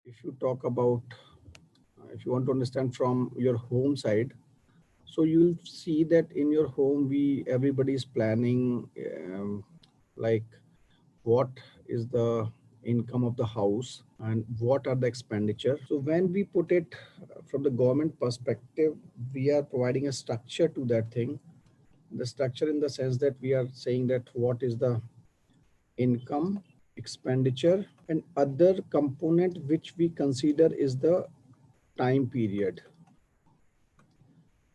if you talk about, if you want to understand from your home side, so you'll see that in your home, everybody is planning, like what is the income of the house and what are the expenditure. So when we put it from the government perspective, we are providing a structure to that thing. The structure in the sense that we are saying that what is the income, expenditure, and other component which we consider is the time period.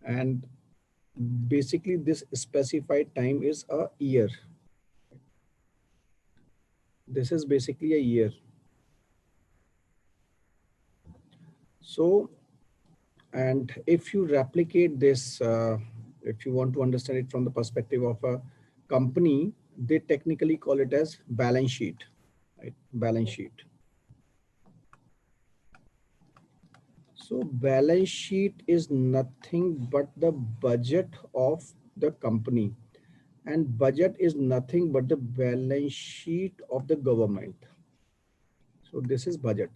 And basically this specified time is a year. This is basically a year. So, and if you replicate this, if you want to understand it from the perspective of a company, they technically call it as balance sheet, right? Balance sheet. So balance sheet is nothing but the budget of the company, and budget is nothing but the balance sheet of the government. So this is budget.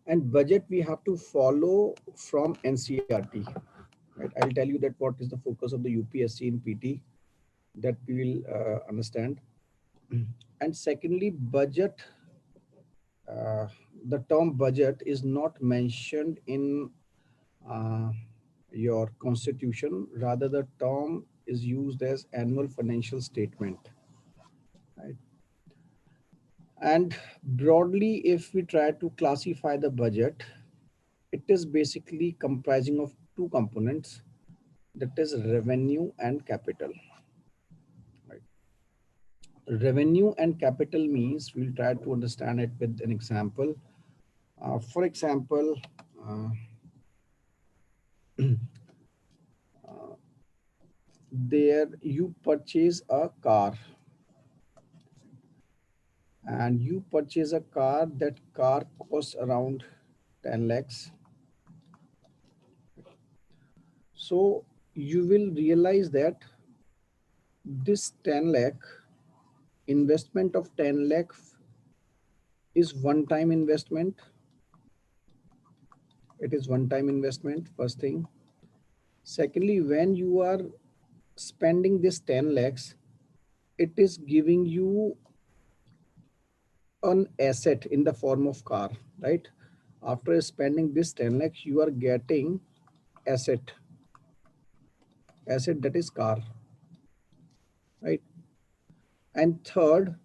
And budget we have to follow from NCRT, right? I'll tell you that what is the focus of the UPSC in PT, that we will understand. And secondly, budget, uh, the term budget is not mentioned in uh, your constitution. Rather, the term is used as annual financial statement, right? And broadly, if we try to classify the budget, it is basically comprising of two components, that is revenue and capital, right? Revenue and capital means, we'll try to understand it with an example. For example, uh, there you purchase a car, and you purchase a car, that car costs around 10 lakhs. So you will realize that this 10 lakh investment of 10 lakh is one time investment. It is one time investment, first thing. Secondly, when you are spending this 10 lakhs, it is giving you an asset in the form of car, right? After spending this 10 lakhs, you are getting asset, asset that is car, right? And third,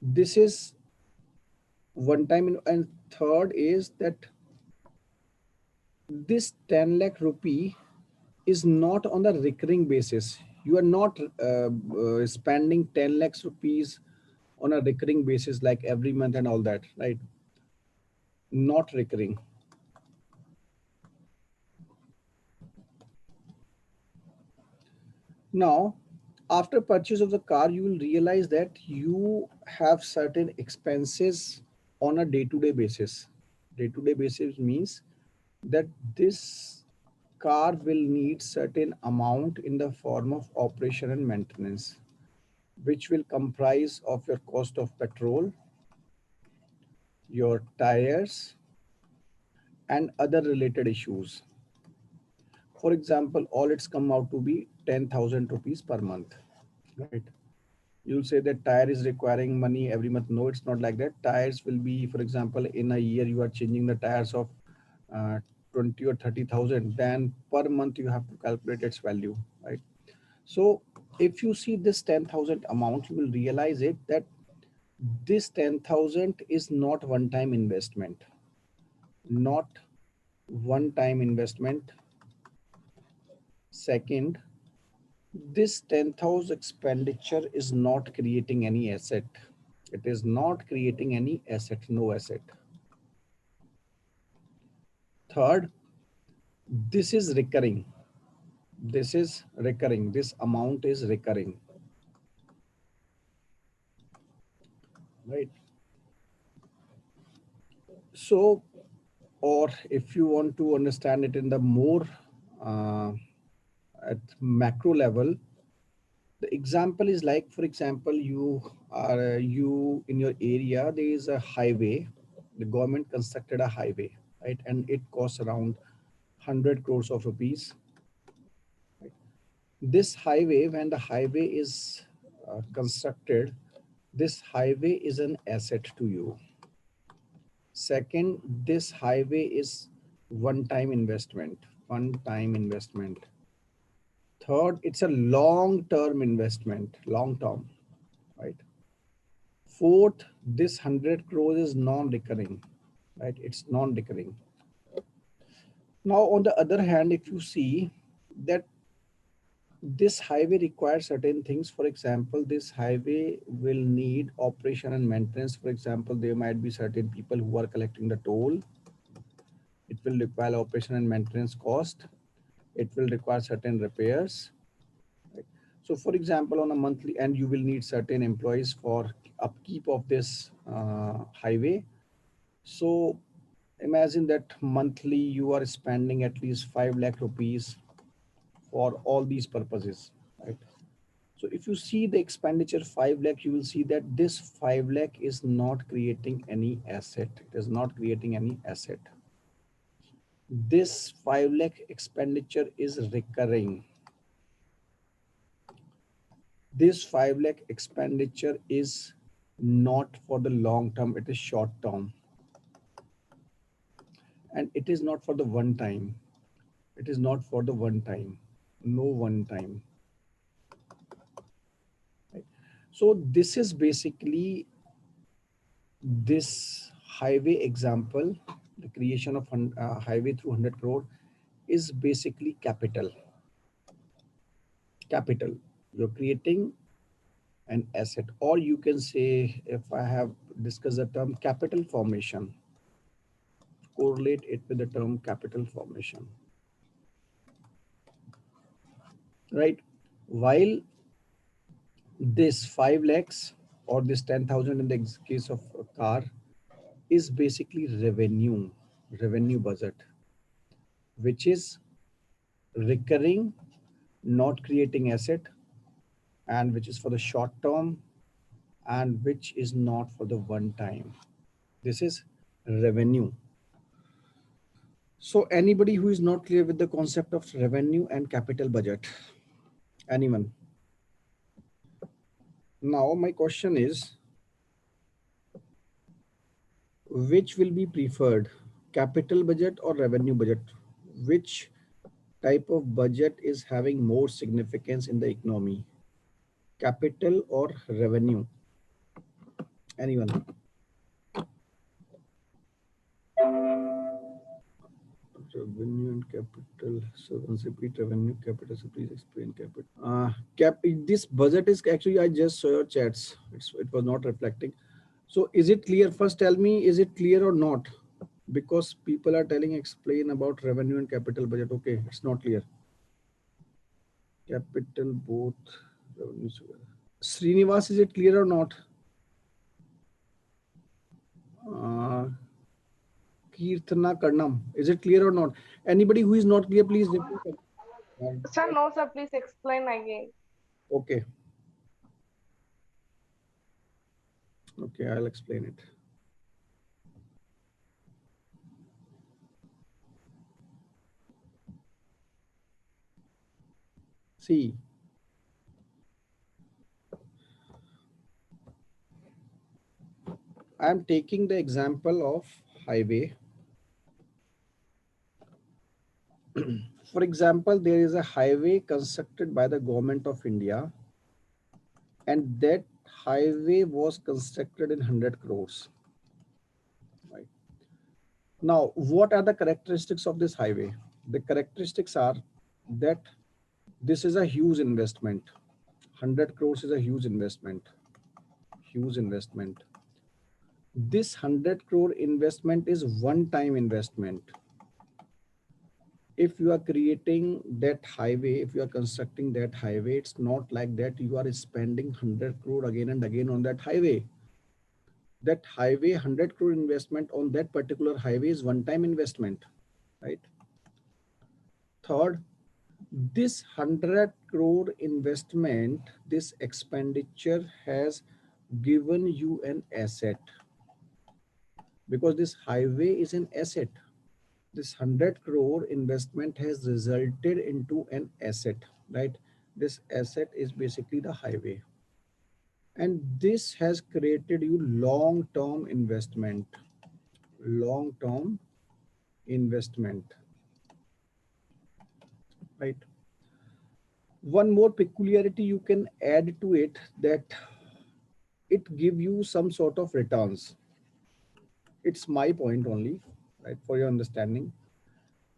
this is one time and third is that this 10 lakh rupee is not on the recurring basis. You are not spending 10 lakhs rupees on a recurring basis like every month and all that, right? Not recurring. Now, after purchase of the car, you will realize that you have certain expenses on a day-to-day basis. Day-to-day basis means that this car will need certain amount in the form of operation and maintenance, which will comprise of your cost of petrol, your tires, and other related issues. For example, all it's come out to be 10,000 rupees per month, right? You'll say that tire is requiring money every month. No, it's not like that. Tires will be, for example, in a year you are changing the tires of uh, 20 or 30,000, then per month you have to calculate its value, right? So if you see this 10,000 amount, you will realize it that this 10,000 is not one-time investment, not one-time investment. Second, this 10,000 expenditure is not creating any asset. It is not creating any asset, no asset. Third, this is recurring. This is recurring. This amount is recurring, right? So, or if you want to understand it in the more uh, at macro level, the example is like, for example, you in your area, there is a highway, the government constructed a highway, right? And it costs around 100 crores of rupees. Right? This highway, when the highway is constructed, this highway is an asset to you. Second, this highway is one-time investment, one-time investment. Third, it's a long-term investment, long-term, right? Fourth, this 100 crores is non-recurring, right? It's non-recurring. Now, on the other hand, if you see that this highway requires certain things, for example, this highway will need operation and maintenance. For example, there might be certain people who are collecting the toll. It will require operation and maintenance cost. It will require certain repairs. Right? So for example, on a monthly, and you will need certain employees for upkeep of this highway. So imagine that monthly you are spending at least 5 lakh rupees for all these purposes, right? So if you see the expenditure 5 lakh, you will see that this 5 lakh is not creating any asset. It is not creating any asset. This 5 lakh expenditure is recurring. This 5 lakh expenditure is not for the long term, it is short term. And it is not for the one time. It is not for the one time. No one time. Right? So this is basically this highway example. The creation of highway through 100 crore is basically capital. Capital. You're creating an asset, or you can say, if I have discussed the term capital formation, correlate it with the term capital formation, right? While this 5 lakhs or this 10,000 in the case of a car is basically revenue budget, which is recurring, not creating asset, and which is for the short term, and which is not for the one time. This is revenue. So anybody who is not clear with the concept of revenue and capital budget? Anyone? Now my question is, which will be preferred, capital budget or revenue budget? Which type of budget is having more significance in the economy, capital or revenue? Anyone? Revenue and capital. So once repeat revenue, capital. So please explain capital. This budget is actually, I just saw your chats. It was not reflecting. So is it clear? First tell me, is it clear or not? Because people are telling explain about revenue and capital budget. Okay, it's not clear. Capital both. Revenue. Srinivas, is it clear or not? Kirtana Karnam, is it clear or not? Anybody who is not clear, please repeat. Sir, no, sir, please explain again. Okay. Okay, I'll explain it. See, I'm taking the example of highway. For example, there is a highway constructed by the government of India, and that highway was constructed in 100 crores. Right. Now, what are the characteristics of this highway? The characteristics are that this is a huge investment. 100 crores is a huge investment. Huge investment. This 100 crore investment is one-time investment. If you are creating that highway, if you are constructing that highway, it's not like that you are spending 100 crore again and again on that highway. That highway, 100 crore investment on that particular highway is one-time investment, right? Third, this 100 crore investment, this expenditure has given you an asset. because this highway is an asset. This 100 crore investment has resulted into an asset, right? This asset is basically the highway. And this has created you long-term investment, long-term investment, right? One more peculiarity you can add to it, that it give you some sort of returns. It's my point only, right? For your understanding,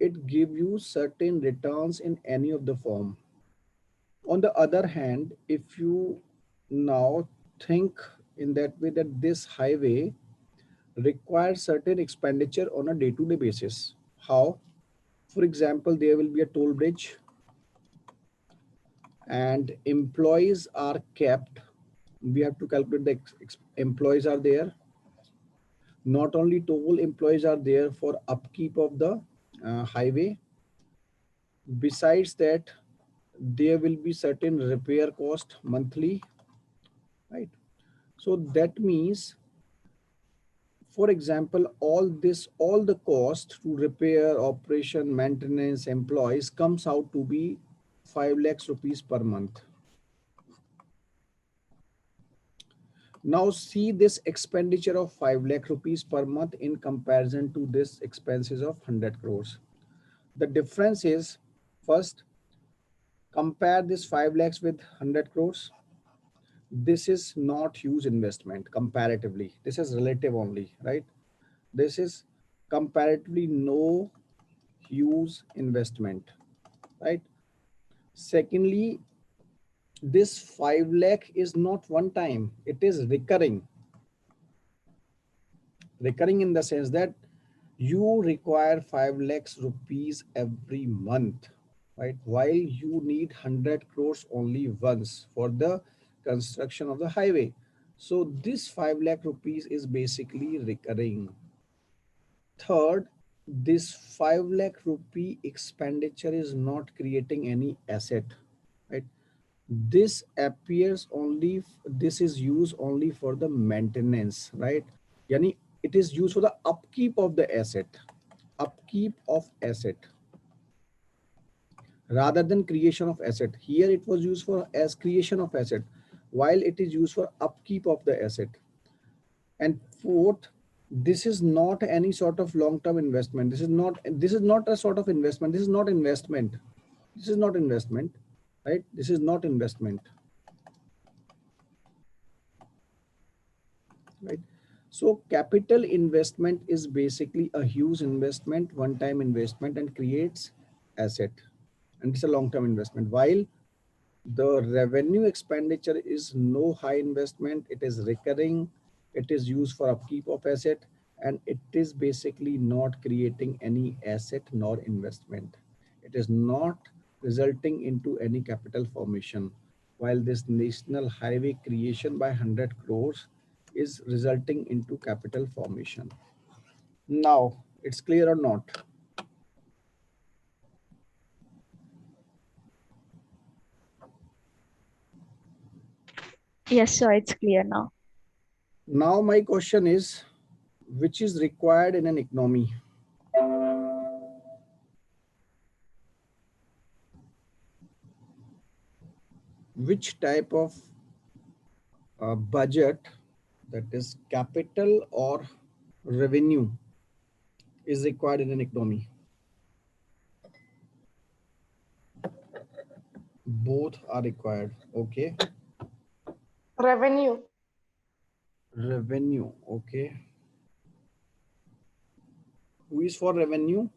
it give you certain returns in any of the form. On the other hand, if you now think in that way, that this highway requires certain expenditure on a day-to-day basis. How? For example, there will be a toll bridge and employees are kept. We have to calculate the employees are there. Not only toll employees are there for upkeep of the highway. Besides that, there will be certain repair cost monthly, right? So that means, for example, all the cost to repair, operation, maintenance, employees comes out to be 5 lakhs rupees per month. Now see this expenditure of 5 lakh rupees per month in comparison to this expenses of 100 crores. The difference is, first, compare this 5 lakhs with 100 crores. This is not huge investment comparatively. This is relative only, right? This is comparatively no huge investment, right? Secondly, this 5 lakh is not one time, it is recurring. Recurring in the sense that you require 5 lakhs rupees every month, right? While you need 100 crores only once for the construction of the highway. So this 5 lakh rupees is basically recurring. Third, this 5 lakh rupee expenditure is not creating any asset, right? This appears only, this is used only for the maintenance, right? Yani it is used for the upkeep of the asset, upkeep of asset, rather than creation of asset. Here it was used for as creation of asset, while it is used for upkeep of the asset. And fourth, this is not any sort of long-term investment. This is not a sort of investment. This is not investment. This is not investment, right? This is not investment, right? So capital investment is basically a huge investment, one-time investment, and creates asset. And it's a long-term investment. While the revenue expenditure is no high investment, it is recurring, it is used for upkeep of asset, and it is basically not creating any asset nor investment. It is not resulting into any capital formation. While this national highway creation by 100 crores is resulting into capital formation. Now, it's clear or not? Yes, sir, it's clear now. Now my question is, which is required in an economy? Which type of budget, that is capital or revenue, is required in an economy? Both are required. Okay. Revenue. Revenue. Okay. Who is for revenue?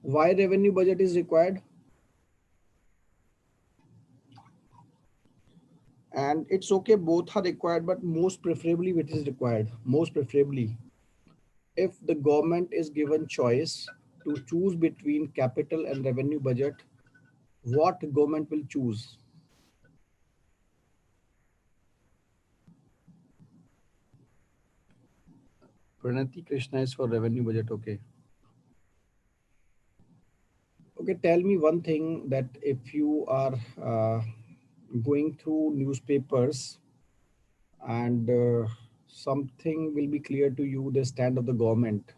Why revenue budget is required? And it's okay, both are required, but most preferably which is required? Most preferably, if the government is given choice to choose between capital and revenue budget, what government will choose? Pranati Krishna is for revenue budget. Okay. Okay, tell me one thing, that if you are going through newspapers, and something will be clear to you, the stand of the government.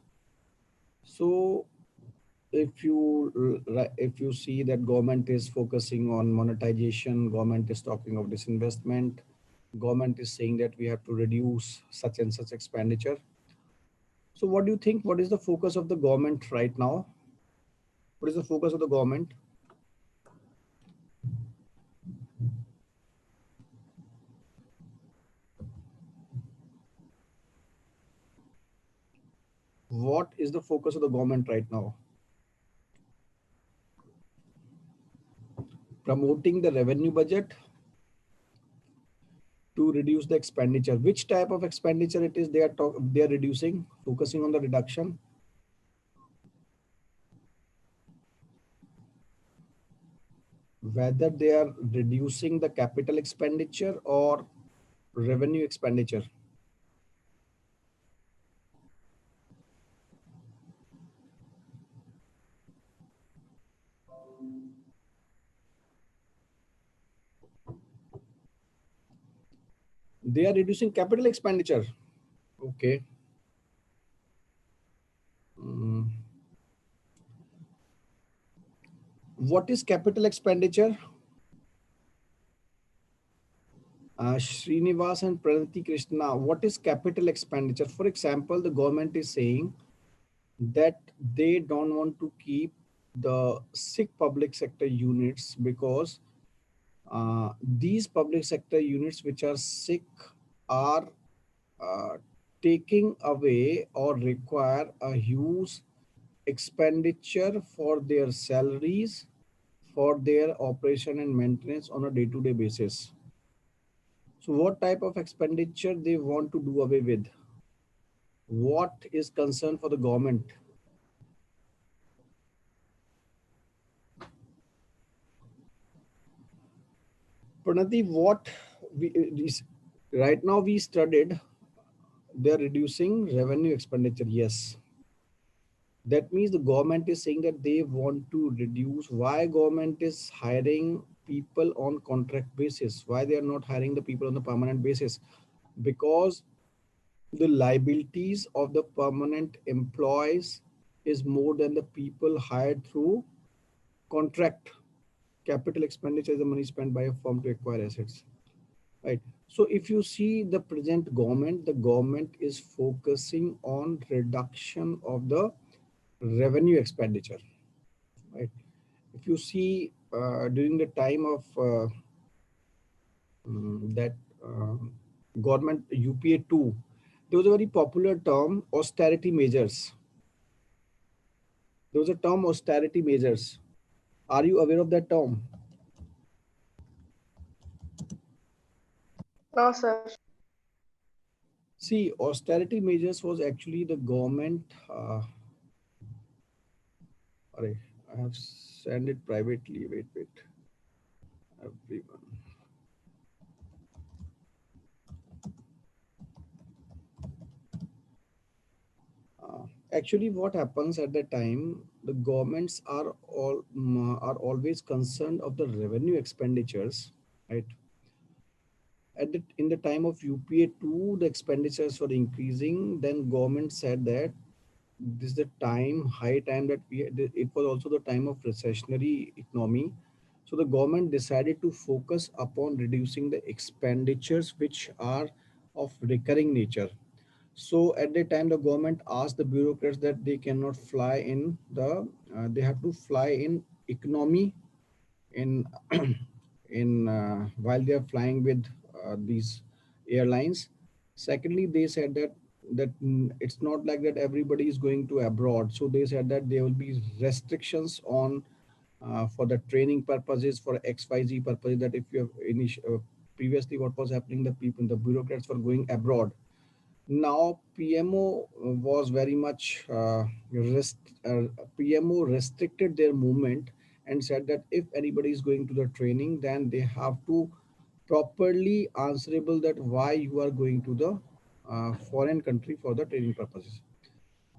So if you see that government is focusing on monetization, government is talking of disinvestment, government is saying that we have to reduce such and such expenditure. So what do you think, what is the focus of the government right now? What is the focus of the government? What is the focus of the government right now? Promoting the revenue budget to reduce the expenditure. Which type of expenditure it is they are reducing, focusing on the reduction? Whether they are reducing the capital expenditure or revenue expenditure. They are reducing capital expenditure. Okay. Mm. What is capital expenditure? Srinivas and Pranati Krishna, what is capital expenditure? For example, the government is saying that they don't want to keep the sick public sector units because these public sector units which are sick are uh, taking away or require a huge expenditure for their salaries, for their operation and maintenance on a day-to-day basis. So what type of expenditure they want to do away with? What is concern for the government? Pranati, what right now we studied, they are reducing revenue expenditure. Yes. That means the government is saying that they want to reduce. Why government is hiring people on contract basis? Why they are not hiring the people on the permanent basis? Because the liabilities of the permanent employees is more than the people hired through contract. Capital expenditure is the money spent by a firm to acquire assets, right? So if you see the present government, the government is focusing on reduction of the revenue expenditure, right? If you see during the time of that government UPA 2, there was a very popular term, austerity measures. There was a term, austerity measures. Are you aware of that term? No, sir. See, austerity measures was actually the government. Sorry, I have sent it privately. Wait. Everyone. Actually, what happens at the time, the governments are always concerned of the revenue expenditures, right? In the time of UPA 2, the expenditures were increasing. Then government said that this is the time, high time that it was also the time of recessionary economy. So the government decided to focus upon reducing the expenditures which are of recurring nature. So at the time, the government asked the bureaucrats that they cannot fly in they have to fly in economy in in while they are flying with these airlines. Secondly, they said that it's not like that everybody is going to abroad. So they said that there will be restrictions on for the training purposes, for XYZ purposes. That if you have previously what was happening, the bureaucrats were going abroad. Now PMO was very much PMO restricted their movement and said that if anybody is going to the training, then they have to properly answerable that why you are going to the foreign country for the training purposes.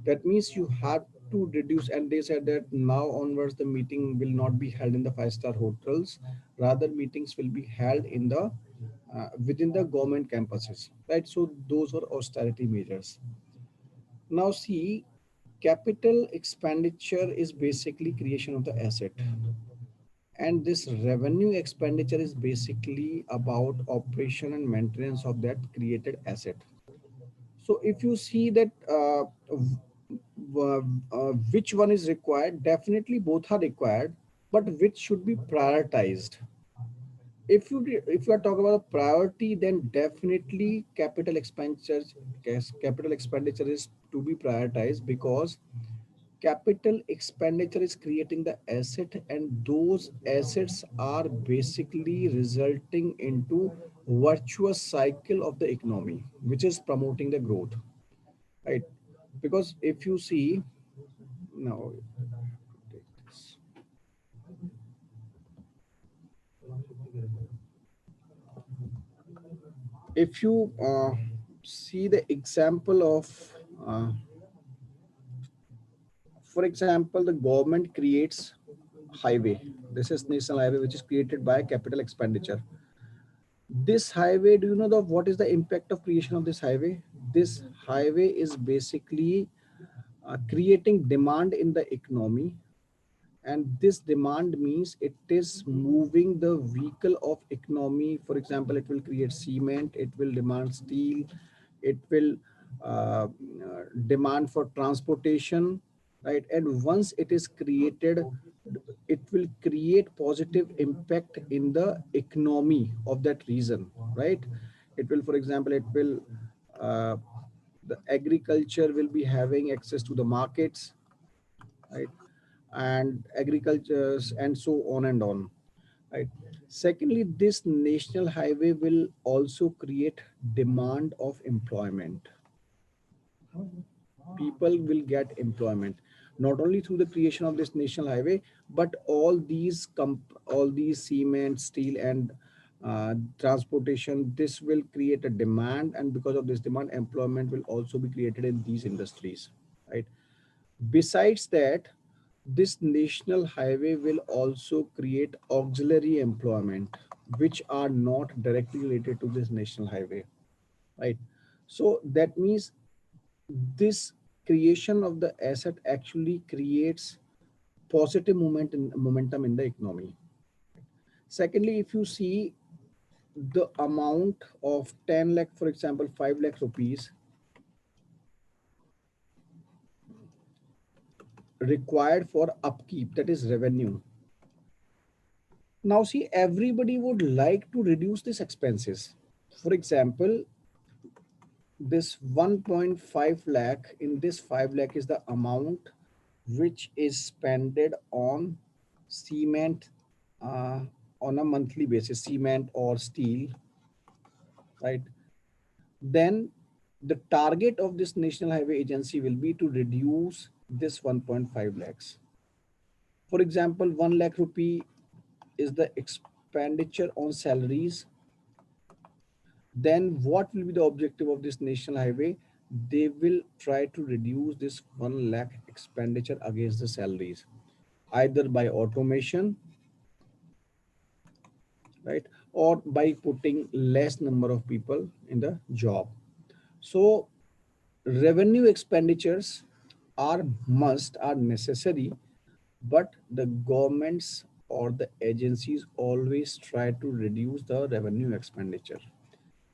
That means you have to reduce, and they said that now onwards the meeting will not be held in the five-star hotels. Rather, meetings will be held in the within the government campuses, right? So those were austerity measures. Now see, capital expenditure is basically creation of the asset, and this revenue expenditure is basically about operation and maintenance of that created asset. So if you see that which one is required, definitely both are required, but which should be prioritized. If you are talking about priority, then definitely capital expenditure is to be prioritized, because capital expenditure is creating the asset, and those assets are basically resulting into virtuous cycle of the economy, which is promoting the growth, right? Because if you see now, take this. If you see the example of uh, for example, the government creates highway. This is national highway, which is created by capital expenditure. This highway, do you know the what is the impact of creation of this highway? This highway is basically creating demand in the economy, and this demand means it is moving the vehicle of economy. For example, it will create cement, it will demand steel, it will demand for transportation, right? And once it is created, it will create positive impact in the economy of that region, right? It will, for example, it will uh, the agriculture will be having access to the markets, right? And agriculture, and so on and on, right? Secondly, this national highway will also create demand of employment. People will get employment not only through the creation of this national highway, but all these cement, steel, and transportation, this will create a demand, and because of this demand, employment will also be created in these industries, right? Besides that, this national highway will also create auxiliary employment, which are not directly related to this national highway, right? So that means this creation of the asset actually creates positive momentum in the economy. Secondly, if you see the amount of 10 lakh, for example, 5 lakh rupees required for upkeep, that is revenue. Now see, everybody would like to reduce these expenses. For example, this 1.5 lakh, in this 5 lakh is the amount which is spent on cement, uh, on a monthly basis, cement or steel, right? Then the target of this National Highway Agency will be to reduce this 1.5 lakhs. For example, 1 lakh rupee is the expenditure on salaries. Then what will be the objective of this national highway? They will try to reduce this 1 lakh expenditure against the salaries, either by automation, right, or by putting less number of people in the job. So revenue expenditures are must, are necessary, but the governments or the agencies always try to reduce the revenue expenditure.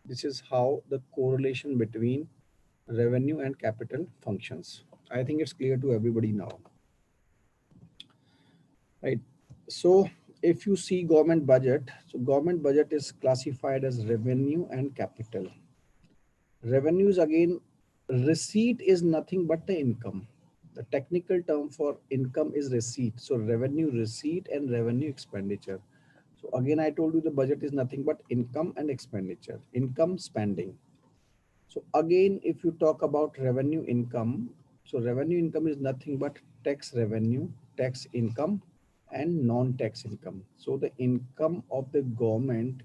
This is how the correlation between revenue and capital functions. I think it's clear to everybody now, right? So if you see government budget, so government budget is classified as revenue and capital. Revenues, again, receipt is nothing but the income. The technical term for income is receipt. So revenue receipt and revenue expenditure. So again, I told you the budget is nothing but income and expenditure, income spending. So again, if you talk about revenue income, so revenue income is nothing but tax revenue, tax income, and non-tax income. So the income of the government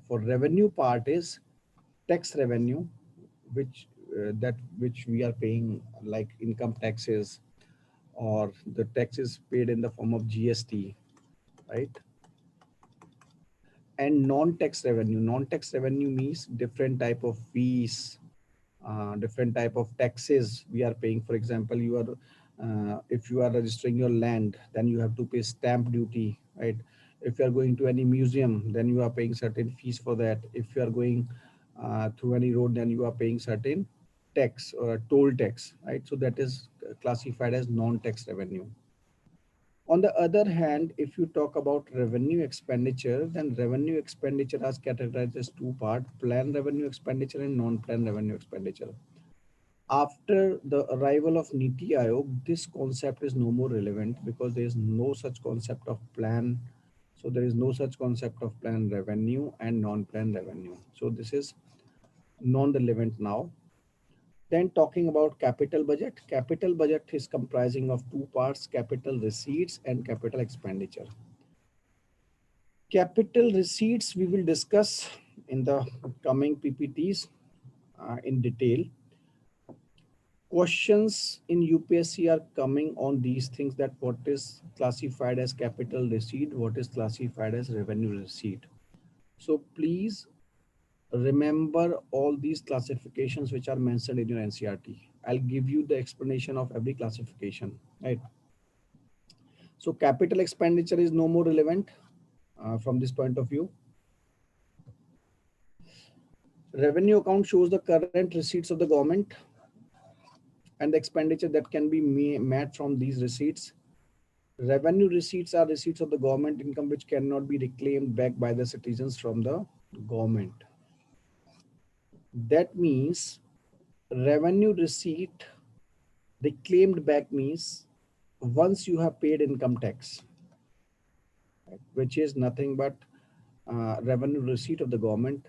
for revenue part is tax revenue, which that which we are paying, like income taxes or the taxes paid in the form of GST, right? And non-tax revenue. Non-tax revenue means different type of fees, different type of taxes we are paying. For example, you are if you are registering your land, then you have to pay stamp duty, right? If you are going to any museum, then you are paying certain fees for that. If you are going through any road, then you are paying certain tax or toll tax, right? So that is classified as non-tax revenue. On the other hand, if you talk about revenue expenditure, then revenue expenditure is categorized as two parts: planned revenue expenditure and non-planned revenue expenditure. After the arrival of Niti Aayog, this concept is no more relevant because there is no such concept of plan. So there is no such concept of planned revenue and non-planned revenue. So this is non-relevant now. Then talking about capital budget is comprising of two parts: capital receipts and capital expenditure. Capital receipts we will discuss in the coming PPTs in detail. Questions in UPSC are coming on these things, that what is classified as capital receipt, what is classified as revenue receipt. So please remember all these classifications which are mentioned in your NCERT. I'll give you the explanation of every classification, right? So capital expenditure is no more relevant from this point of view. Revenue account shows the current receipts of the government and the expenditure that can be met from these receipts. Revenue receipts are receipts of the government income which cannot be reclaimed back by the citizens from the government. That means revenue receipt reclaimed back means once you have paid income tax, right, which is nothing but revenue receipt of the government,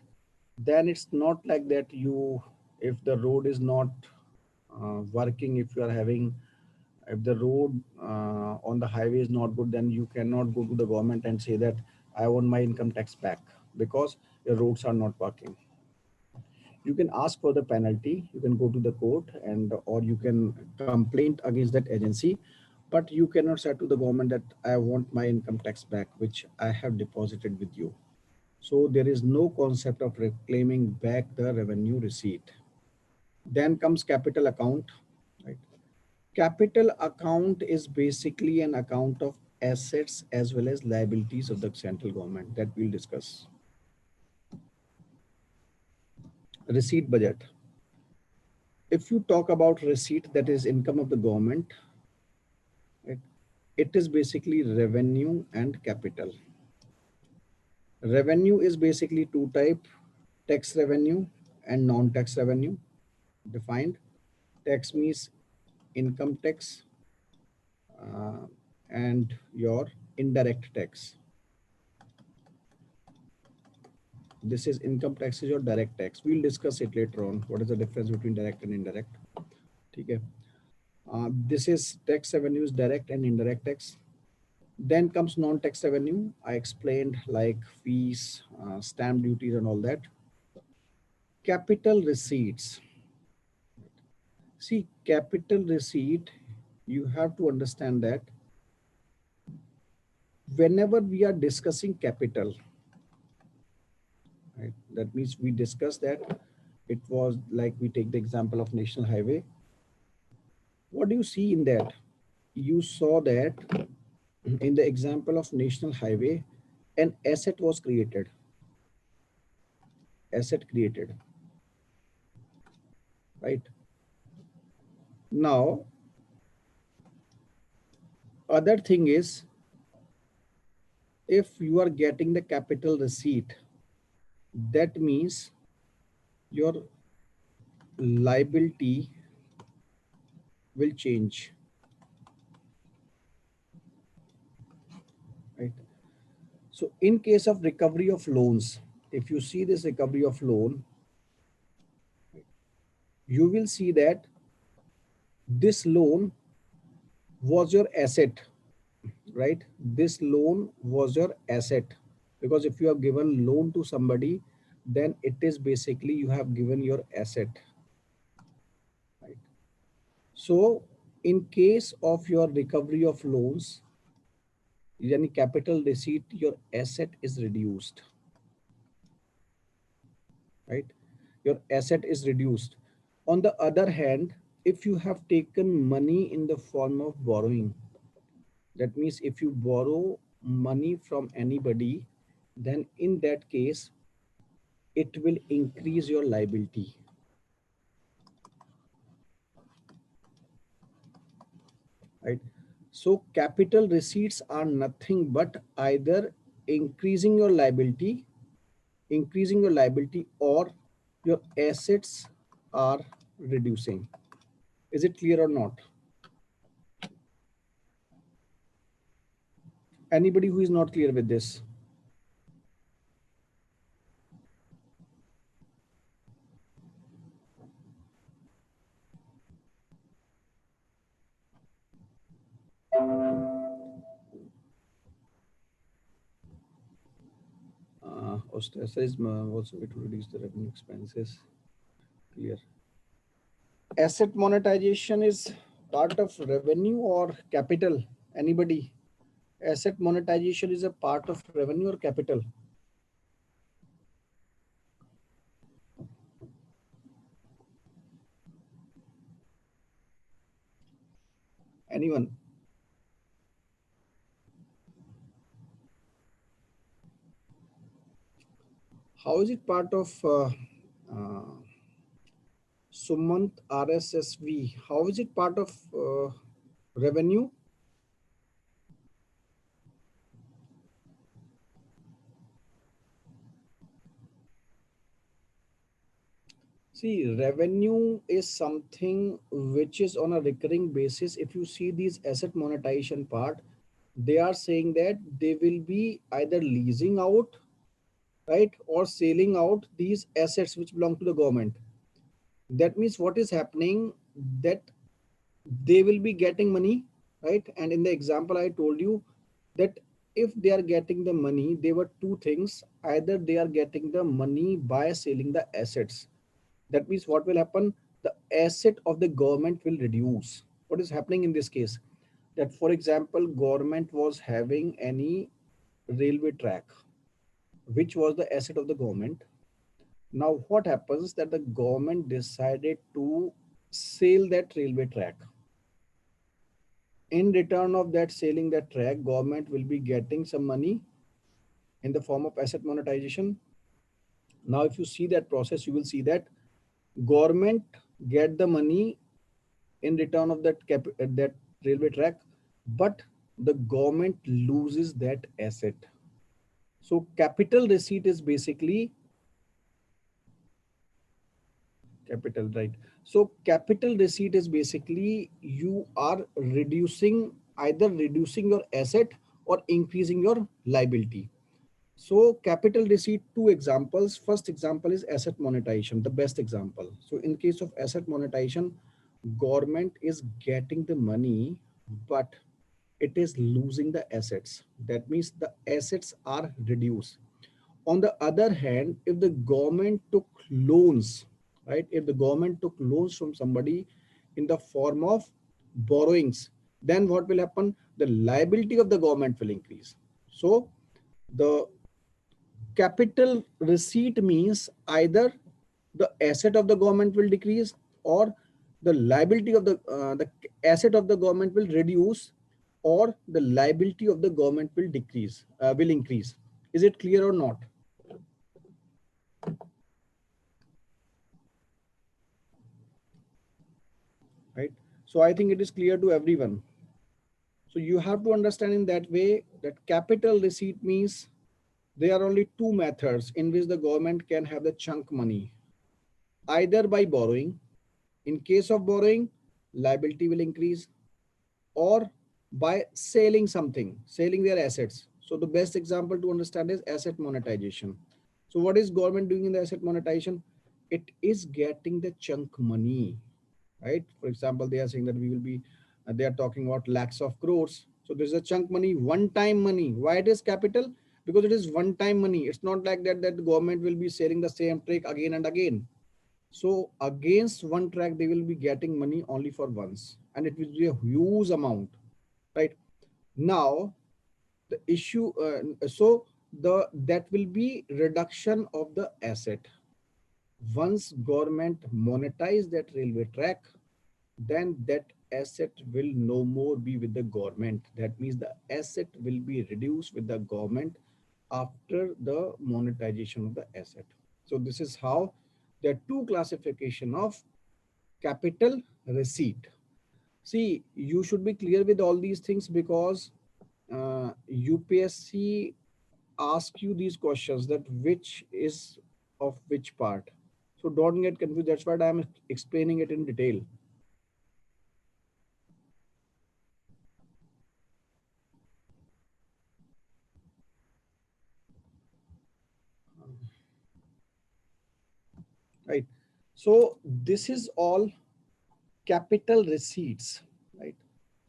then it's not like that you, if the road is not working, if you are having, if the road on the highway is not good, then you cannot go to the government and say that I want my income tax back because your roads are not working. You can ask for the penalty, you can go to the court, and or you can complain against that agency, but you cannot say to the government that I want my income tax back which I have deposited with you. So there is no concept of reclaiming back the revenue receipt. Then comes capital account, right? Capital account is basically an account of assets as well as liabilities of the central government that we'll discuss. Receipt budget. If you talk about receipt, that is income of the government, right? It is basically revenue and capital. Revenue is basically two type: tax revenue and non-tax revenue. Defined: tax means income tax uh, and your indirect tax. This is income tax is your direct tax. We'll discuss it later on. What is the difference between direct and indirect? Okay. This is tax revenues, direct and indirect tax. Then comes non-tax revenue. I explained like fees, stamp duties and all that. Capital receipts. See, capital receipt, you have to understand that whenever we are discussing capital, right, that means we discuss that it was like we take the example of national highway. What do you see in that? You saw that in the example of national highway, an asset was created. Asset created, right? Now, other thing is, if you are getting the capital receipt, that means your liability will change, right? So in case of recovery of loans, if you see this recovery of loan, you will see that this loan was your asset, right? This loan was your asset, because if you have given loan to somebody, then it is basically you have given your asset. So in case of your recovery of loans, yani capital receipt, your asset is reduced, right? Your asset is reduced. On the other hand, if you have taken money in the form of borrowing, that means if you borrow money from anybody, then in that case, it will increase your liability, right? So capital receipts are nothing but either increasing your liability, or your assets are reducing. Is it clear or not? Anybody who is not clear with this? Ostracism also it will reduce the revenue expenses. Clear. Asset monetization is part of revenue or capital? Anybody? Asset monetization is a part of revenue or capital? Anyone? How is it part of uh, Sumant RSSV? How is it part of revenue? See, revenue is something which is on a recurring basis. If you see these asset monetization part, they are saying that they will be either leasing out, right, or selling out these assets which belong to the government. That means what is happening, that they will be getting money, right? And in the example I told you that if they are getting the money, there were two things. Either they are getting the money by selling the assets. That means what will happen? The asset of the government will reduce. What is happening in this case? That for example, government was having any railway track, which was the asset of the government. Now what happens that the government decided to sell that railway track. In return of that selling that track, government will be getting some money in the form of asset monetization. Now if you see that process, you will see that government get the money in return of that railway track, but the government loses that asset. So capital receipt is basically capital, right? So capital receipt is basically you are reducing, either reducing your asset or increasing your liability. So capital receipt, two examples. First example is asset monetization, the best example. So in case of asset monetization, government is getting the money, but it is losing the assets. That means the assets are reduced. On the other hand, if the government took loans, right? If the government took loans from somebody in the form of borrowings, then what will happen? The liability of the government will increase. So the capital receipt means either the asset of the government will decrease or the liability of the asset of the government will reduce, or the liability of the government will decrease, will increase. Is it clear or not? Right. So I think it is clear to everyone. So you have to understand in that way that capital receipt means there are only two methods in which the government can have the chunk money. Either by borrowing, in case of borrowing, liability will increase, or by selling something, selling their assets. So the best example to understand is asset monetization. So what is government doing in the asset monetization? It is getting the chunk money, right? For example, they are saying that we will be, they are talking about lakhs of crores. So there's a chunk money, one time money. Why it is capital? Because it is one time money. It's not like that the government will be selling the same trick again and again. So against one track, they will be getting money only for once, and it will be a huge amount, right? Now the issue, so the that will be reduction of the asset. Once government monetize that railway track, then that asset will no more be with the government. That means the asset will be reduced with the government after the monetization of the asset. So this is how there are two classification of capital receipt. See, you should be clear with all these things because UPSC ask you these questions that which is of which part. So don't get confused. That's why I'm explaining it in detail. Right. So this is all capital receipts, right?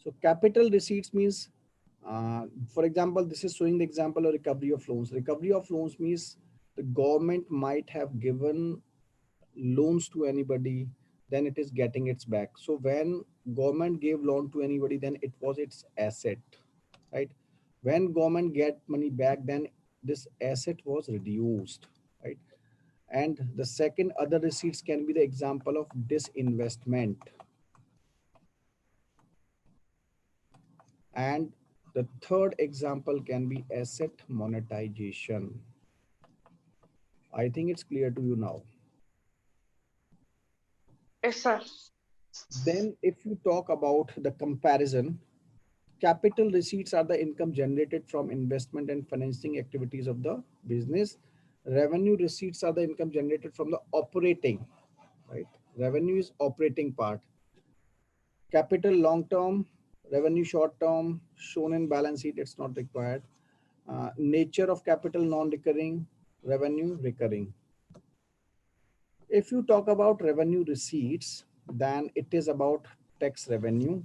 So capital receipts means, for example, this is showing the example of recovery of loans. Recovery of loans means the government might have given loans to anybody, then it is getting its back. So when government gave loan to anybody, then it was its asset, right? When government get money back, then this asset was reduced, right? And the second other receipts can be the example of disinvestment. And the third example can be asset monetization. I think it's clear to you now. Yes, sir. Then if you talk about the comparison, capital receipts are the income generated from investment and financing activities of the business. Revenue receipts are the income generated from the operating, right? Revenue is operating part. Capital long term, revenue short term, shown in balance sheet, it's not required. Nature of capital non-recurring, revenue recurring. If you talk about revenue receipts, then it is about tax revenue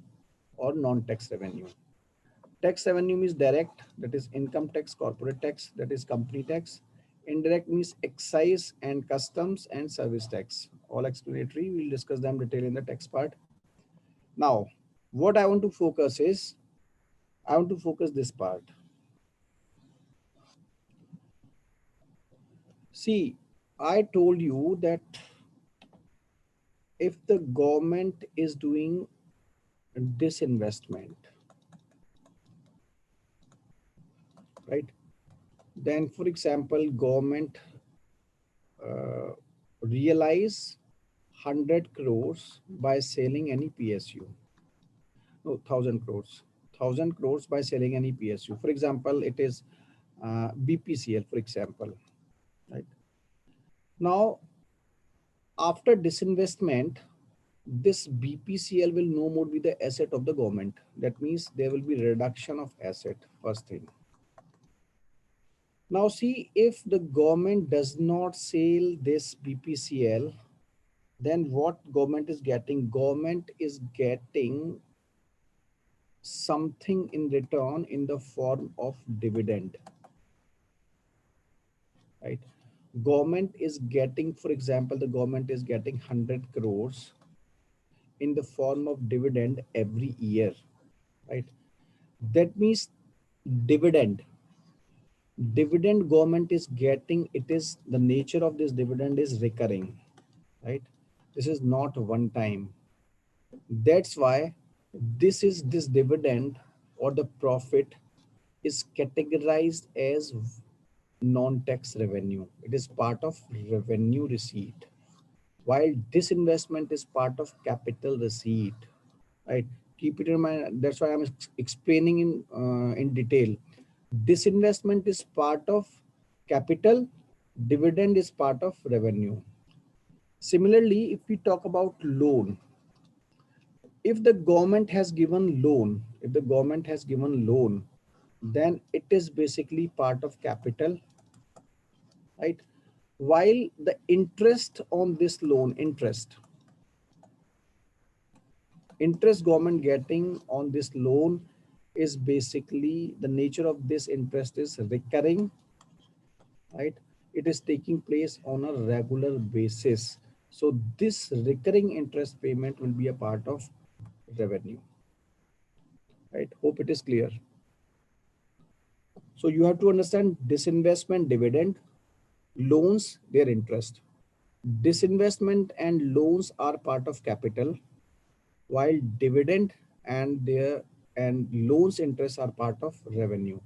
or non-tax revenue. Tax revenue is direct, that is income tax, corporate tax, that is company tax. Indirect means excise and customs and service tax. All explanatory, we'll discuss them detail in the tax part. Now, what I want to focus is, I want to focus this part. See, I told you that if the government is doing disinvestment, right? Then, for example, government realize 100 crores by selling any PSU. No, 1000 crores. 1000 crores by selling any PSU. For example, it is BPCL, for example, right? Now, after disinvestment, this BPCL will no more be the asset of the government. That means there will be reduction of asset, first thing. Now see, if the government does not sell this BPCL, then what government is getting? Government is getting something in return in the form of dividend, right? Government is getting, for example, the government is getting 100 crores in the form of dividend every year, right? That means dividend. Dividend government is getting, it is the nature of this dividend is recurring, right? This is not one time. That's why this dividend or the profit is categorized as non-tax revenue. It is part of revenue receipt, while this investment is part of capital receipt, right? Keep it in mind. That's why I'm explaining in detail. This investment is part of capital, dividend is part of revenue. Similarly, if we talk about loan, if the government has given loan, if the government has given loan, then it is basically part of capital, right? While the interest on this loan, interest government getting on this loan is basically the nature of this interest is recurring, right? It is taking place on a regular basis. So this recurring interest payment will be a part of revenue, right? Hope it is clear. So you have to understand disinvestment, dividend, loans, their interest. Disinvestment and loans are part of capital, while dividend and their and loans interest are part of revenue.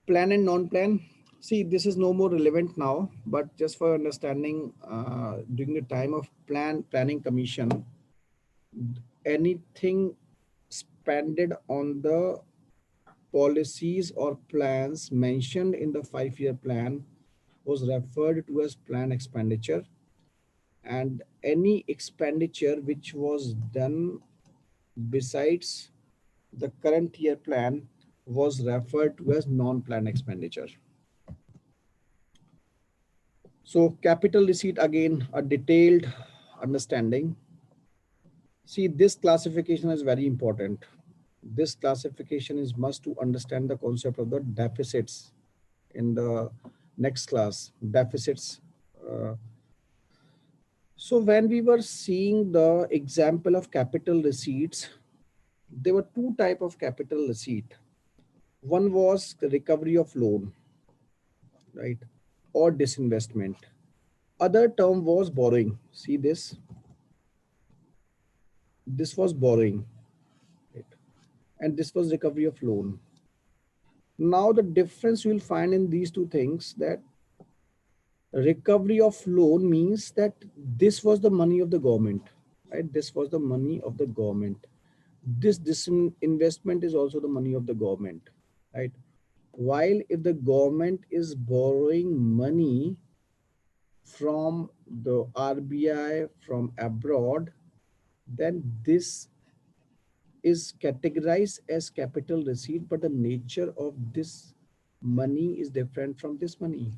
Plan and non-plan. See, this is no more relevant now, but just for understanding, during the time of planning commission, anything spended on the policies or plans mentioned in the 5-year plan was referred to as plan expenditure, and any expenditure which was done besides the current year plan was referred to as non-plan expenditure. So capital receipt, again, a detailed understanding. See, this classification is very important. This classification is must to understand the concept of the deficits in the next class, deficits. So when we were seeing the example of capital receipts, there were two type of capital receipt. One was the recovery of loan, right, or disinvestment. Other term was borrowing. See this was borrowing, right? And this was recovery of loan. Now the difference you will find in these two things, that recovery of loan means that this was the money of the government, right? This was the money of the government. This investment is also the money of the government, right? While if the government is borrowing money from the RBI from abroad, then this is categorized as capital receipt, but the nature of this money is different from this money.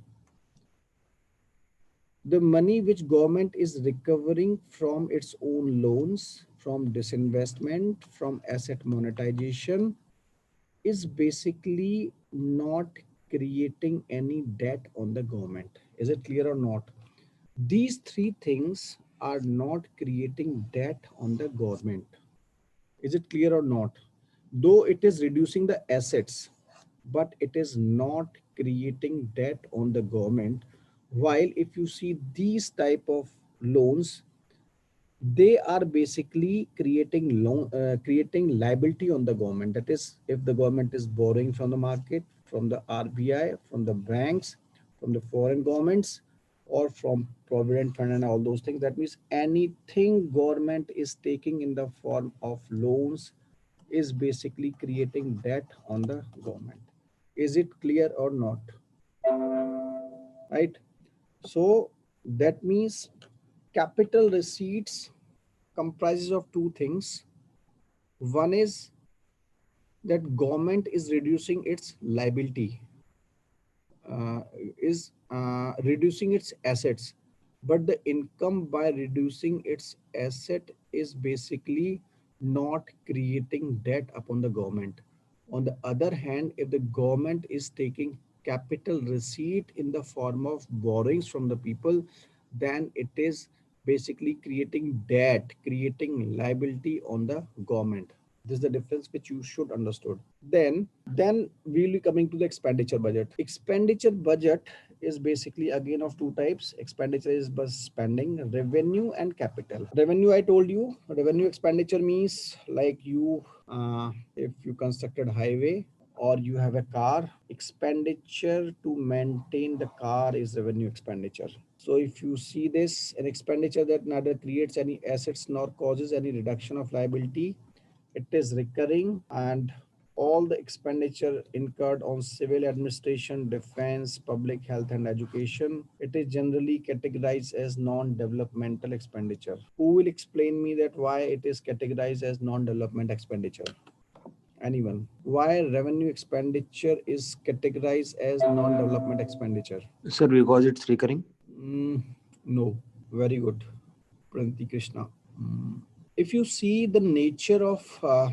The money which government is recovering from its own loans, from disinvestment, from asset monetization, is basically not creating any debt on the government. Is it clear or not? These three things are not creating debt on the government. Is it clear or not? Though it is reducing the assets, but it is not creating debt on the government. While if you see these type of loans, they are basically creating liability on the government. That is, if the government is borrowing from the market, from the RBI, from the banks, from the foreign governments, or from provident fund and all those things, that means anything government is taking in the form of loans is basically creating debt on the government. Is it clear or not? Right? So that means capital receipts comprises of two things. One is that government is reducing its liability, uh, is reducing its assets, but the income by reducing its asset is basically not creating debt upon the government. On the other hand, if the government is taking capital receipt in the form of borrowings from the people, then it is basically creating debt, creating liability on the government. This is the difference which you should understood. Then we'll be coming to the expenditure budget. Expenditure budget is basically again of two types. Expenditure is bus spending, revenue and capital. Revenue, I told you, revenue expenditure means like you, if you constructed highway or you have a car, expenditure to maintain the car is revenue expenditure. So if you see this, an expenditure that neither creates any assets nor causes any reduction of liability, it is recurring, and all the expenditure incurred on civil administration, defense, public health and education, it is generally categorized as non-developmental expenditure. Who will explain me that why it is categorized as non-development expenditure? Anyone? Why revenue expenditure is categorized as non-development expenditure? Sir, because it's recurring. No. Very good, Pranti Krishna. If you see the nature of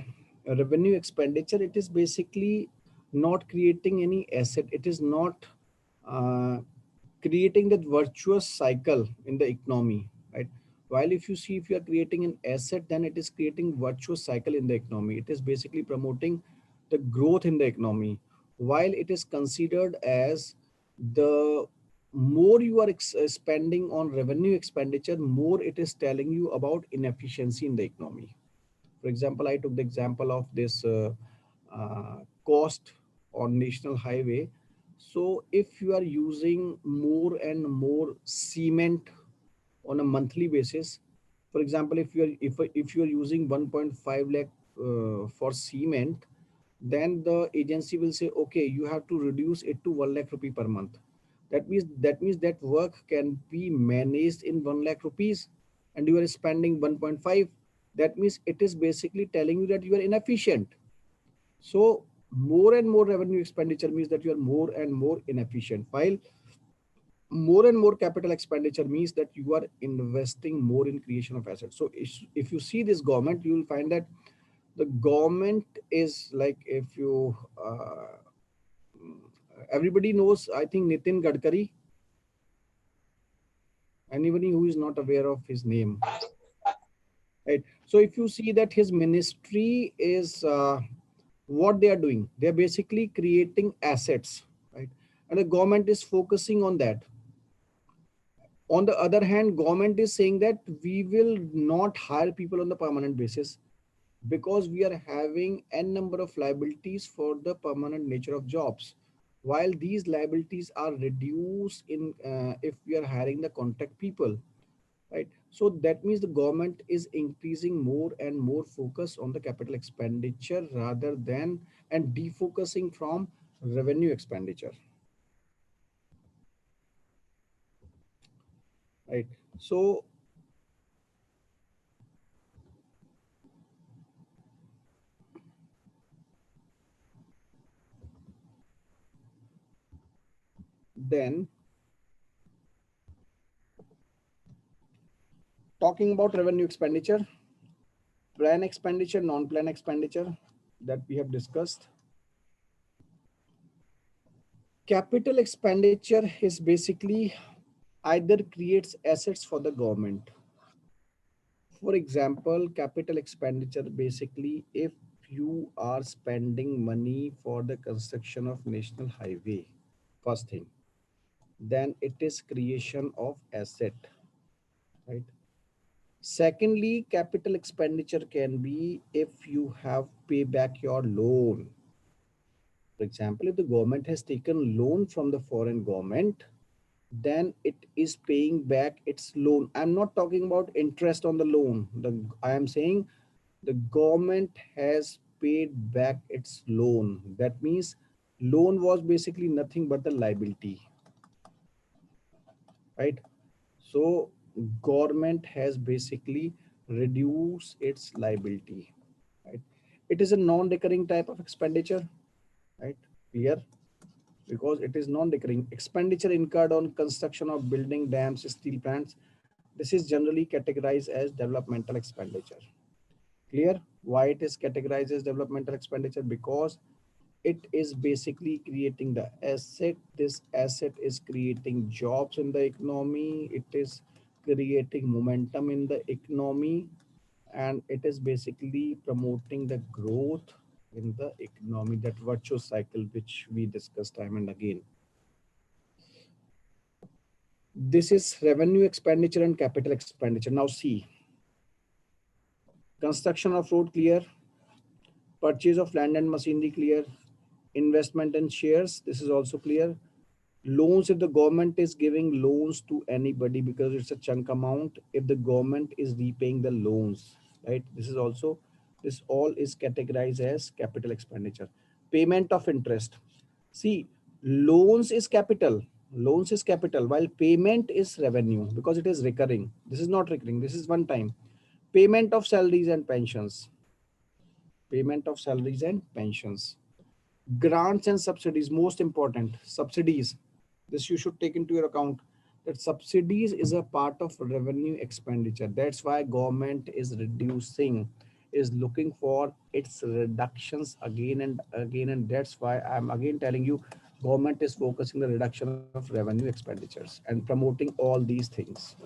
revenue expenditure, it is basically not creating any asset. It is not creating that virtuous cycle in the economy, right? While if you see, if you are creating an asset, then it is creating virtuous cycle in the economy. It is basically promoting the growth in the economy. While it is considered as the more you are spending on revenue expenditure, more it is telling you about inefficiency in the economy. For example, I took the example of this cost on national highway. So if you are using more and more cement on a monthly basis, for example, if you are using 1.5 lakh for cement, then the agency will say, okay, you have to reduce it to 1 lakh rupee per month. That means that work can be managed in 1 lakh rupees, and you are spending 1.5. That means it is basically telling you that you are inefficient. So more and more revenue expenditure means that you are more and more inefficient, while more and more capital expenditure means that you are investing more in creation of assets. So if you see this government, you will find that the government is like, if you everybody knows, I think, Nitin Gadkari. Anybody who is not aware of his name, right? So if you see that his ministry is what they are doing, they are basically creating assets, right? And the government is focusing on that. On the other hand, government is saying that we will not hire people on the permanent basis because we are having n number of liabilities for the permanent nature of jobs, while these liabilities are reduced in if we are hiring the contract people, right? So that means the government is increasing more and more focus on the capital expenditure rather than, and defocusing from revenue expenditure, right? So then, talking about revenue expenditure, plan expenditure, non-plan expenditure that we have discussed. Capital expenditure is basically either creates assets for the government. For example, capital expenditure basically, if you are spending money for the construction of national highway, first thing, then it is creation of asset, right? Secondly, capital expenditure can be if you have pay back your loan. For example, if the government has taken loan from the foreign government, then it is paying back its loan. I'm not talking about interest on the loan. I am saying the government has paid back its loan. That means loan was basically nothing but the liability, right? So government has basically reduced its liability, right? It is a non-recurring type of expenditure, right? Clear? Because it is non-recurring expenditure incurred on construction of building, dams, steel plants. This is generally categorized as developmental expenditure. Clear? Why it is categorized as developmental expenditure? Because it is basically creating the asset. This asset is creating jobs in the economy. It is creating momentum in the economy, and it is basically promoting the growth in the economy, that virtuous cycle which we discussed time and again. This is revenue expenditure and capital expenditure. Now see, construction of road clear, purchase of land and machinery clear, investment in shares, this is also clear. Loans, if the government is giving loans to anybody because it's a chunk amount, if the government is repaying the loans, right? This is also, this all is categorized as capital expenditure. Payment of interest. See, loans is capital. Loans is capital, while payment is revenue because it is recurring. This is not recurring. This is one time. Payment of salaries and pensions. Payment of salaries and pensions. Grants and subsidies, most important. Subsidies. This you should take into your account, that subsidies is a part of revenue expenditure. That's why government is reducing, is looking for its reductions again and again. And that's why I'm again telling you, Government is focusing the reduction of revenue expenditures and promoting all these things.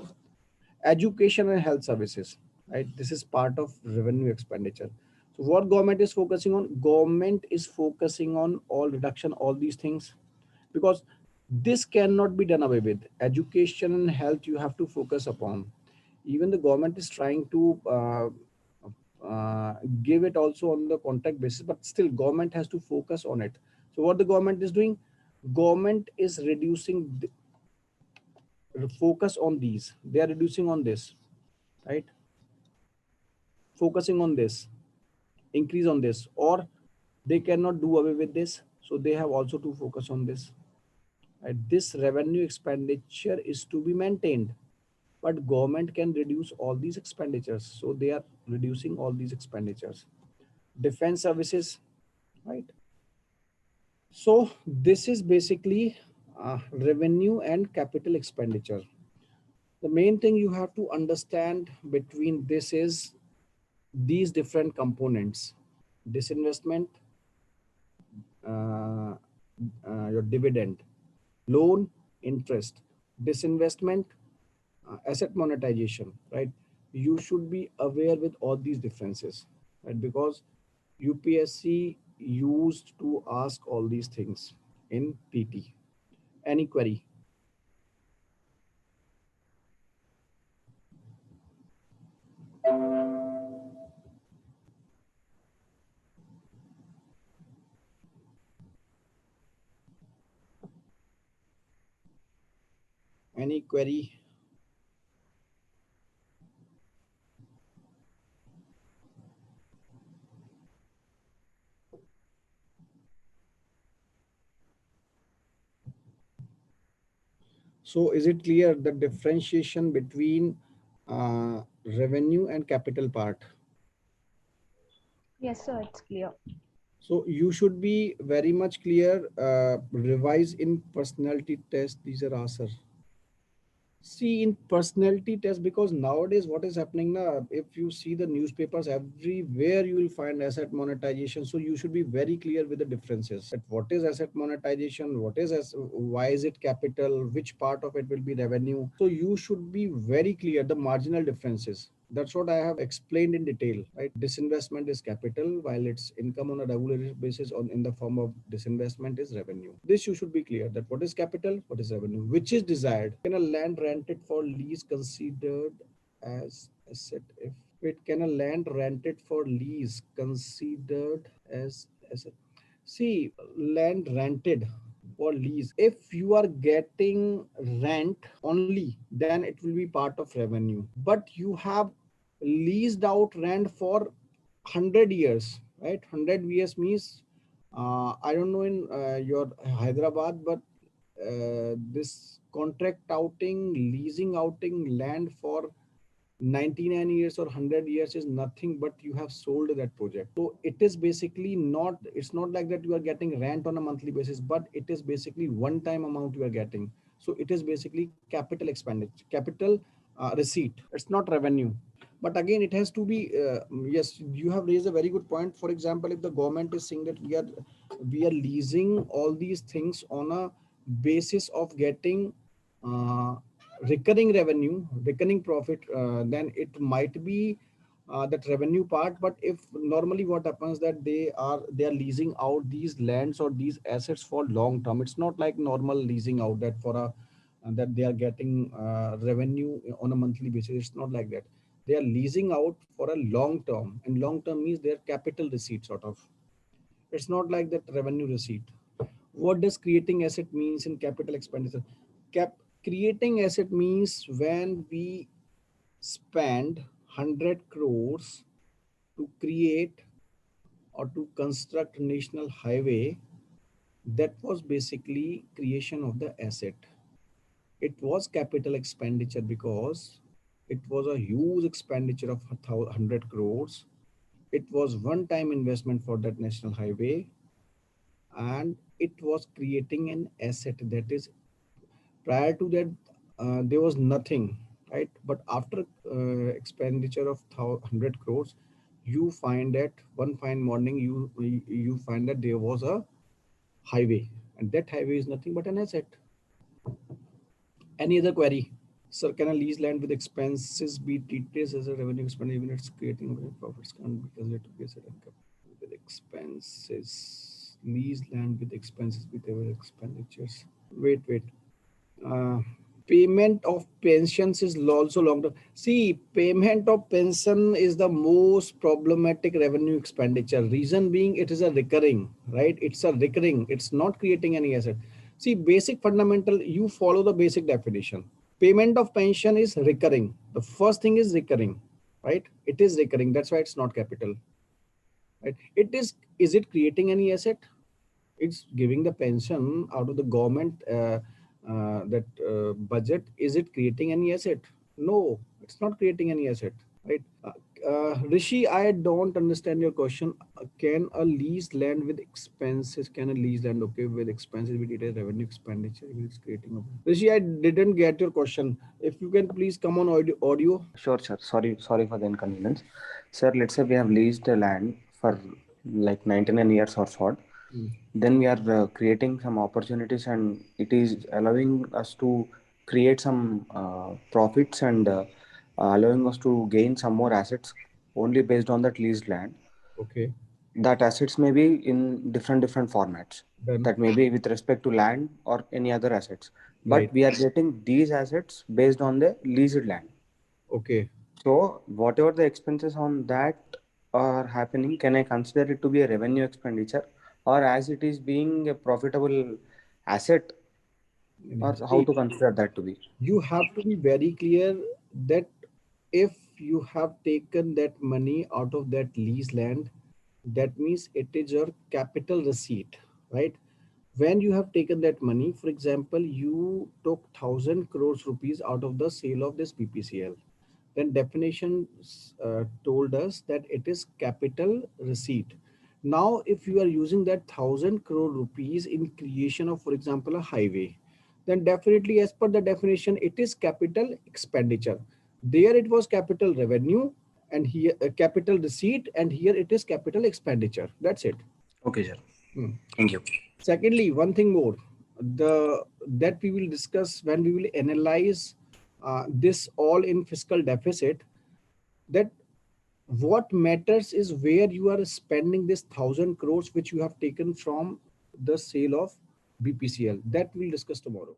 Education and health services, right? This is part of revenue expenditure. So what government is focusing on? Government is focusing on all reduction, all these things, because this cannot be done away with. Education and health you have to focus upon. Even the government is trying to give it also on the contract basis, but still government has to focus on it. So what the government is doing? Government is reducing focus on these. They are reducing on this, right? Focusing on this, increase on this, or they cannot do away with this, so they have also to focus on this, right? This revenue expenditure is to be maintained, but government can reduce all these expenditures, so they are reducing all these expenditures. Defense services, right? So this is basically revenue and capital expenditure. The main thing you have to understand between this is these different components: disinvestment, uh, your dividend, loan, interest, disinvestment, asset monetization, right? You should be aware with all these differences, right? Because UPSC used to ask all these things in PT. Any query? Any query? So is it clear the differentiation between revenue and capital part? Yes, sir, it's clear. So you should be very much clear. Revise in personality test. These are answer. See in personality test, because nowadays what is happening now, if you see the newspapers everywhere, you will find asset monetization. So you should be very clear with the differences. That what is asset monetization, what is why is it capital, which part of it will be revenue. So you should be very clear the marginal differences. That's what I have explained in detail, right? Disinvestment is capital, while its income on a regular basis on in the form of disinvestment is revenue. This you should be clear that what is capital, what is revenue, which is desired. Can a land rented for lease considered as asset? If it can a land rented for lease considered as asset? See, land rented for lease, if you are getting rent only, then it will be part of revenue. But you have leased out rent for 100 years, right? 100 years means I don't know in your Hyderabad, but this contract outing, leasing outing land for 99 years or 100 years is nothing but you have sold that project. So it is basically not, it's not like that you are getting rent on a monthly basis, but it is basically one time amount you are getting. So it is basically capital expenditure, capital receipt. It's not revenue. But again, it has to be yes, you have raised a very good point. For example, if the government is saying that we are leasing all these things on a basis of getting uh, recurring revenue, recurring profit, then it might be that revenue part. But if normally what happens that they are leasing out these lands or these assets for long term, it's not like normal leasing out that for a that they are getting revenue on a monthly basis. It's not like that. They are leasing out for a long term, and long term means their capital receipt sort of. It's not like that revenue receipt. What does creating asset means in capital expenditure? Creating asset means when we spend 100 crores to create or to construct national highway, that was basically creation of the asset. It was capital expenditure because it was a huge expenditure of 100 crores. It was one time investment for that national highway, and it was creating an asset. That is, prior to that there was nothing, right? But after expenditure of 100 crores, you find that one fine morning you find that there was a highway, and that highway is nothing but an asset. Any other query? Sir, can a lease land with expenses be treated as a revenue expense even if it's creating profits? Can't because it be asset income with expenses. Lease land with expenses with our expenditures. Wait. Uh, Payment of pensions is also long term. See, payment of pension is the most problematic revenue expenditure. Reason being, it is a recurring, right? It's a recurring. It's not creating any asset. See, basic fundamental. You follow the basic definition. Payment of pension is recurring. The first thing is recurring, right? It is recurring. That's why it's not capital, right? It is. Is it creating any asset? It's giving the pension out of the government that budget. Is it creating any asset? No, it's not creating any asset, right? Rishi, I don't understand your question. Can a lease land with expenses? Can a lease land okay with expenses with it as revenue expenditure? It's creating Rishi, I didn't get your question. If you can please come on audio. Sure, sir. Sorry for the inconvenience. Sir, let's say we have leased a land for like 99 years or so. Hmm. Then we are creating some opportunities and it is allowing us to create some profits and allowing us to gain some more assets only based on that leased land. Okay, That assets may be in different formats. done. That may be with respect to land or any other assets. Right. But we are getting these assets based on the leased land. Okay. So whatever the expenses on that are happening, can I consider it to be a revenue expenditure, or as it is being a profitable asset, or how See, to consider that to be? you have to be very clear that if you have taken that money out of that lease land, that means it is your capital receipt, right? When you have taken that money, for example, you took 1,000 crores rupees out of the sale of this BPCL, then definition told us that it is capital receipt. Now, if you are using that 1,000 crore rupees in creation of, for example, a highway, then definitely as per the definition, it is capital expenditure. There it was capital revenue and here capital receipt, and here it is capital expenditure. That's it. Okay, sir. Hmm. Thank you. Secondly, one thing more, the that we will discuss when we will analyze this all in fiscal deficit, that what matters is where you are spending this 1,000 crores which you have taken from the sale of BPCL. That we'll discuss tomorrow.